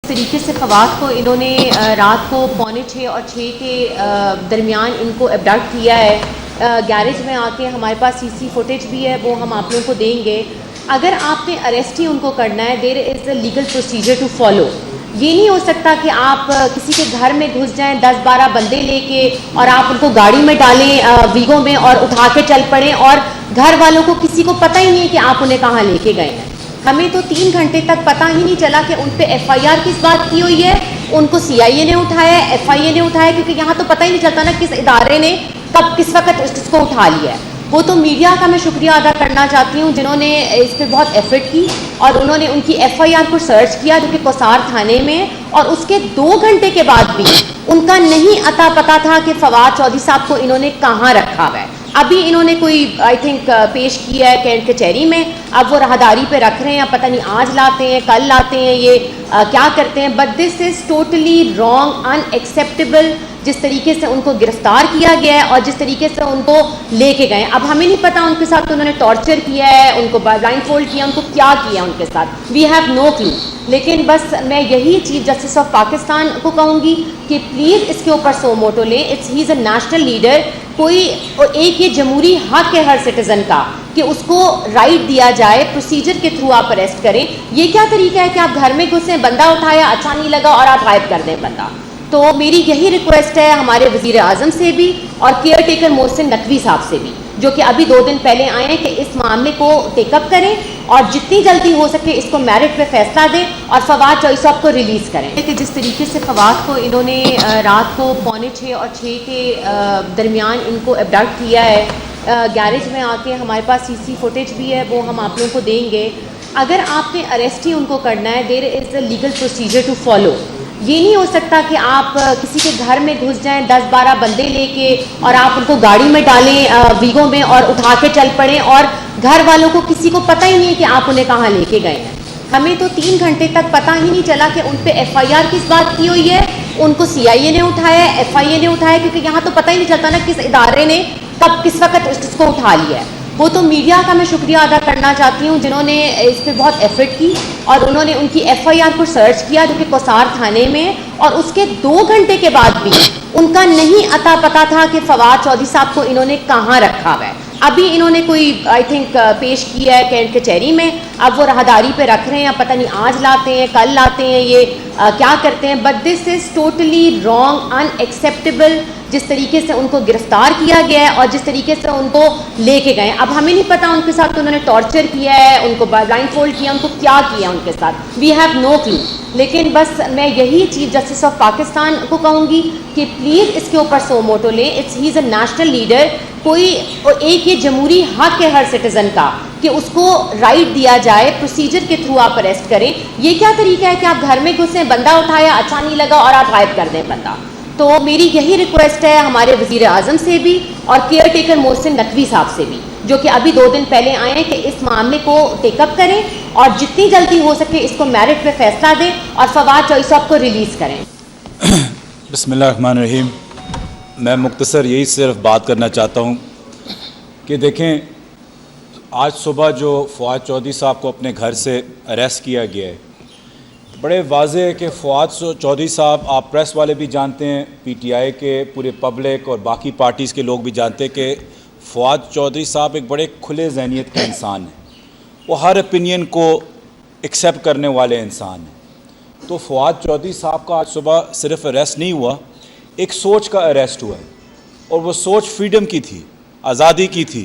طریقے سے فواد کو انہوں نے رات کو 5:45 اور 6 کے درمیان ان کو ابڈکٹ کیا ہے. گیرج میں آ کے ہمارے پاس CC فوٹیج بھی ہے, وہ ہم آپ لوگوں کو دیں گے. اگر آپ نے اریسٹ ہی ان کو کرنا ہے, there is a legal procedure to follow. یہ نہیں ہو سکتا کہ آپ کسی کے گھر میں گھس جائیں 10-12 بندے لے کے اور آپ ان کو گاڑی میں ڈالیں ویگو میں اور اٹھا کے چل پڑیں, اور گھر والوں کو کسی کو پتہ ہی نہیں ہے کہ آپ انہیں کہاں لے کے گئے ہیں. ہمیں تو 3 گھنٹے تک پتہ ہی نہیں چلا کہ ان پہ FIR کس بات کی ہوئی ہے. ان کو CIA نے اٹھایا ہے, FIA نے اٹھایا, کیونکہ یہاں تو پتہ ہی نہیں چلتا نا کس ادارے نے کب کس وقت اس کو اٹھا لیا ہے. وہ تو میڈیا کا میں شکریہ ادا کرنا چاہتی ہوں جنہوں نے اس پہ بہت ایفرٹ کی, اور انہوں نے ان کی FIR کو سرچ کیا جو کہ کوسار تھانے میں, اور اس کے 2 گھنٹے کے بعد بھی ان کا نہیں اتا پتہ تھا کہ فواد چودھری صاحب کو انہوں نے کہاں رکھا ہوا ہے. ابھی انہوں نے کوئی آئی تھنک پیش کیا ہے کینٹ کچہری میں, اب وہ راہداری پہ رکھ رہے ہیں, اب پتہ نہیں آج لاتے ہیں کل لاتے ہیں, یہ کیا کرتے ہیں. But this is totally wrong, in acceptable جس طریقے سے ان کو گرفتار کیا گیا ہے اور جس طریقے سے ان کو لے کے گئے. اب ہمیں نہیں پتہ ان کے ساتھ انہوں نے ٹارچر کیا ہے, ان کو بلائنڈ فولڈ کیا, ان کو کیا کیا ان کے ساتھ, وی ہیو نو کلو. لیکن بس میں یہی چیف جسٹس آف پاکستان کو کہوں گی کہ پلیز اس کے اوپر سو موٹو لیں. ہی از اے نیشنل لیڈر. کوئی ایک یہ جمہوری حق ہے ہر سٹیزن کا کہ اس کو رائٹ دیا جائے, پروسیجر کے تھرو آپ اریسٹ کریں. یہ کیا طریقہ ہے کہ آپ گھر میں گھسیں, بندہ اٹھایا, اچھا نہیں لگا اور آپ غائب کر دیں بندہ. تو میری یہی ریکویسٹ ہے ہمارے وزیر اعظم سے بھی اور کیئر ٹیکر محسن نقوی صاحب سے بھی, جو کہ ابھی 2 دن پہلے آئے ہیں, کہ اس معاملے کو ٹیک اپ کریں اور جتنی جلدی ہو سکے اس کو میرٹ پہ فیصلہ دیں اور فواد چودھری صاحب کو ریلیز کریں. کہ جس طریقے سے فواد کو انہوں نے رات کو 5:45 اور 6 کے درمیان ان کو ابڈکٹ کیا ہے, گیرج میں آ کے ہمارے پاس CC فوٹیج بھی ہے, وہ ہم آپ لوگوں کو دیں گے. اگر آپ نے اریسٹ ہی ان کو کرنا ہے, there is a legal procedure to follow. یہ نہیں ہو سکتا کہ آپ کسی کے گھر میں گھس جائیں 10-12 بندے لے کے اور آپ ان کو گاڑی میں ڈالیں ویگو میں اور اٹھا کے چل پڑیں, اور گھر والوں کو کسی کو پتہ ہی نہیں ہے کہ آپ انہیں کہاں لے کے گئے ہیں. ہمیں تو 3 گھنٹے تک پتہ ہی نہیں چلا کہ ان پہ FIR کس بات کی ہوئی ہے. ان کو CIA نے اٹھایا ہے, FIA نے اٹھایا, کیونکہ یہاں تو پتہ ہی نہیں چلتا نا کس ادارے نے کب کس وقت اس کو اٹھا لیا ہے. وہ تو میڈیا کا میں شکریہ ادا کرنا چاہتی ہوں جنہوں نے اس پہ بہت ایفرٹ کی, اور انہوں نے ان کی FIR کو سرچ کیا جو کہ کوسار تھانے میں, اور اس کے 2 گھنٹے کے بعد بھی ان کا نہیں اتا پتہ تھا کہ فواد چودھری صاحب کو انہوں نے کہاں رکھا ہوا ہے. ابھی انہوں نے کوئی آئی تھنک پیش کیا ہے کینٹ کچہری میں, اب وہ راہداری پہ رکھ رہے ہیں, اب پتہ نہیں آج لاتے ہیں کل لاتے ہیں, یہ کیا کرتے ہیں. But this is totally wrong, in acceptable جس طریقے سے ان کو گرفتار کیا گیا ہے اور جس طریقے سے ان کو لے کے گئے. اب ہمیں نہیں پتہ ان کے ساتھ انہوں نے ٹارچر کیا ہے, ان کو بلائنڈ فولڈ کیا, ان کو کیا کیا ان کے ساتھ, وی ہیو نو کلو. لیکن بس میں یہی چیف جسٹس آف پاکستان کو کہوں گی کہ پلیز اس کے اوپر سو موٹو لیں. ہی از اے نیشنل لیڈر. کوئی ایک یہ جمہوری حق ہے ہر سٹیزن کا کہ اس کو رائٹ دیا جائے, پروسیجر کے تھرو آپ اریسٹ کریں. یہ کیا طریقہ ہے کہ آپ گھر میں گھسیں, بندہ اٹھایا, اچھا نہیں لگا اور آپ غائب کر دیں بندہ. تو میری یہی ریکویسٹ ہے ہمارے وزیر اعظم سے بھی اور کیئر ٹیکر محسن نقوی صاحب سے بھی, جو کہ ابھی 2 دن پہلے آئے ہیں, کہ اس معاملے کو ٹیک اپ کریں اور جتنی جلدی ہو سکے اس کو میرٹ پہ فیصلہ دیں اور فواد چودھری صاحب کو ریلیز کریں. بسم اللہ الرحمن الرحیم. میں مختصر یہی صرف بات کرنا چاہتا ہوں کہ دیکھیں, آج صبح جو فواد چودھری صاحب کو اپنے گھر سے اریسٹ کیا گیا ہے, بڑے واضح ہے کہ فواد چودھری صاحب, آپ پریس والے بھی جانتے ہیں, PTI کے پورے پبلک اور باقی پارٹیز کے لوگ بھی جانتے ہیں کہ فواد چودھری صاحب ایک بڑے کھلے ذہنیت کا انسان ہیں. وہ ہر اپینین کو ایکسیپٹ کرنے والے انسان ہیں. تو فواد چودھری صاحب کا آج صبح صرف اریسٹ نہیں ہوا, ایک سوچ کا اریسٹ ہوا ہے, اور وہ سوچ فریڈم کی تھی, آزادی کی تھی.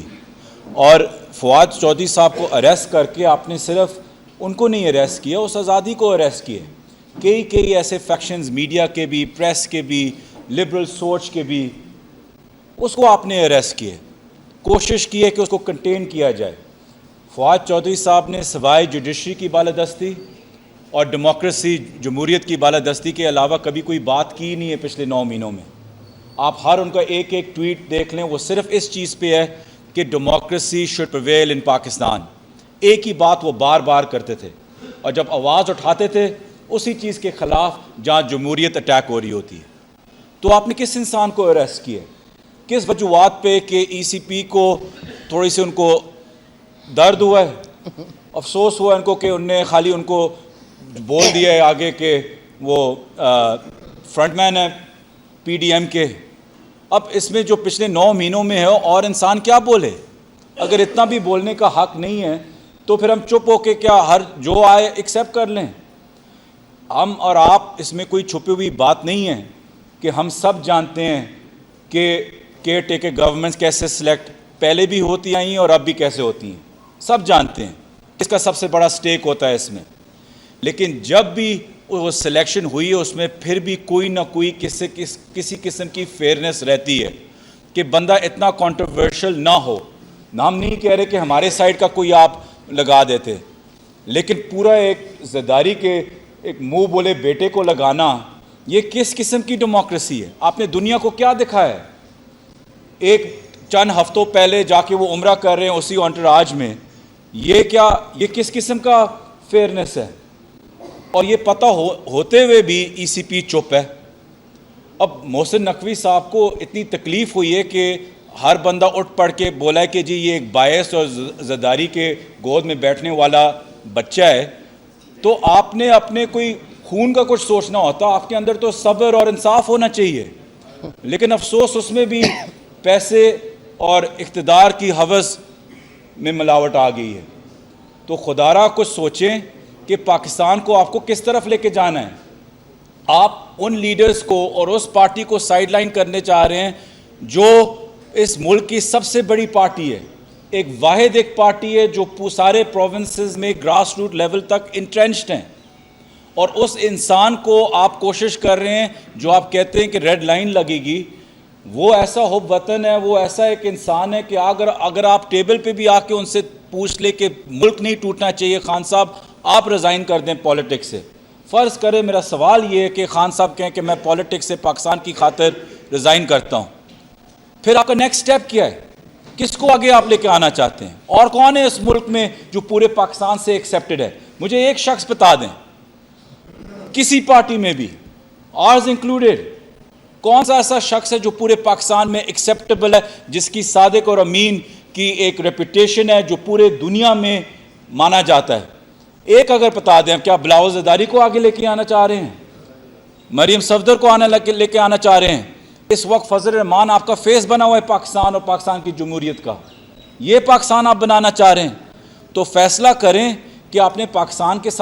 اور فواد چودھری صاحب کو اریسٹ کر کے آپ نے صرف ان کو نہیں اریسٹ کیا, اس آزادی کو اریسٹ کیا. کئی ایسے فیکشنز, میڈیا کے بھی, پریس کے بھی, لبرل سوچ کے بھی, اس کو آپ نے اریسٹ کیا. کوشش کی ہے کہ اس کو کنٹین کیا جائے. فواد چودھری صاحب نے سوائے جوڈیشری کی بالادستی اور ڈیموکریسی, جمہوریت کی بالادستی کے علاوہ کبھی کوئی بات کی نہیں ہے پچھلے 9 مہینوں میں. آپ ہر ان کا ایک ٹویٹ دیکھ لیں, وہ صرف اس چیز پہ ہے کہ ڈیموکریسی شوڈ پریویل ان پاکستان. ایک ہی بات وہ بار بار کرتے تھے, اور جب آواز اٹھاتے تھے اسی چیز کے خلاف جہاں جمہوریت اٹیک ہو رہی ہوتی ہے. تو آپ نے کس انسان کو اریسٹ کیا, کس وجوہات پہ؟ کہ ECP کو تھوڑی سی ان کو درد ہوا ہے, افسوس ہوا ان کو کہ ان نے خالی ان کو بول دیا ہے آگے کہ وہ فرنٹ مین ہے PDM کے. اب اس میں جو پچھلے 9 مہینوں میں ہے اور انسان کیا بولے؟ اگر اتنا بھی بولنے کا حق نہیں ہے تو پھر ہم چپ ہو کے کیا ہر جو آئے ایکسیپٹ کر لیں؟ ہم اور آپ اس میں کوئی چھپی ہوئی بات نہیں ہے کہ ہم سب جانتے ہیں کہ کیئر ٹیکر گورنمنٹس کیسے سلیکٹ پہلے بھی ہوتی آئی ہیں اور اب بھی کیسے ہوتی ہیں. سب جانتے ہیں اس کا سب سے بڑا سٹیک ہوتا ہے اس میں. لیکن جب بھی وہ سلیکشن ہوئی ہے اس میں پھر بھی کوئی نہ کوئی کسی قسم کی فیئرنیس رہتی ہے کہ بندہ اتنا کنٹروورشل نہ ہو. ہم نہیں کہہ رہے کہ ہمارے سائڈ کا کوئی آپ لگا دیتے, لیکن پورا ایک زداری کے ایک منہ بولے بیٹے کو لگانا, یہ کس قسم کی ڈیموکریسی ہے؟ آپ نے دنیا کو کیا دکھایا ہے؟ ایک چند ہفتوں پہلے جا کے وہ عمرہ کر رہے ہیں اسی انٹراج میں, یہ کس قسم کا فیئرنیس ہے؟ اور یہ پتہ ہوتے ہوئے بھی ECP چپ ہے. اب محسن نقوی صاحب کو اتنی تکلیف ہوئی ہے کہ ہر بندہ اٹھ پڑھ کے بولا ہے کہ جی یہ ایک بائس اور زداری کے گود میں بیٹھنے والا بچہ ہے, تو آپ نے اپنے کوئی خون کا کچھ سوچنا ہوتا, آپ کے اندر تو صبر اور انصاف ہونا چاہیے. لیکن افسوس اس میں بھی پیسے اور اقتدار کی ہوس میں ملاوٹ آ گئی ہے. تو خدا را کچھ سوچیں کہ پاکستان کو آپ کو کس طرف لے کے جانا ہے. آپ ان لیڈرز کو اور اس پارٹی کو سائیڈ لائن کرنے چاہ رہے ہیں جو اس ملک کی سب سے بڑی پارٹی ہے, ایک واحد ایک پارٹی ہے جو سارے پروونسز میں گراس روٹ لیول تک انٹرینچڈ ہیں. اور اس انسان کو آپ کوشش کر رہے ہیں جو آپ کہتے ہیں کہ ریڈ لائن لگے گی, وہ ایسا حب وطن ہے, وہ ایسا ایک انسان ہے کہ اگر آپ ٹیبل پہ بھی آ کے ان سے پوچھ لے کہ ملک نہیں ٹوٹنا چاہیے, خان صاحب آپ ریزائن کر دیں پولیٹکس سے. فرض کرے میرا سوال یہ ہے کہ خان صاحب کہیں کہ میں پولیٹکس سے پاکستان کی خاطر ریزائن کرتا ہوں, پھر آپ کا نیکسٹ سٹیپ کیا ہے؟ کس کو آگے آپ لے کے آنا چاہتے ہیں؟ اور کون ہے اس ملک میں جو پورے پاکستان سے ایکسیپٹڈ ہے؟ مجھے ایک شخص بتا دیں کسی پارٹی میں بھی, آرز انکلوڈیڈ, کون سا ایسا شخص ہے جو پورے پاکستان میں ایکسیپٹیبل ہے, جس کی صادق اور امین کی ایک ریپوٹیشن ہے جو پورے دنیا میں مانا جاتا ہے؟ ایک اگر بتا دیں. کیا بلاول زرداری کو آگے لے کے آنا چاہ رہے ہیں؟ مریم صفدر کو لے کے آنا چاہ رہے ہیں؟ اس وقت فضل الرحمان آپ کا فیس بنا ہوا ہے پاکستان اور پاکستان کی جمہوریت کا, یہ پاکستان آپ بنانا چاہ رہے ہیں؟ تو فیصلہ کریں کہ آپ نے پاکستان کے ساتھ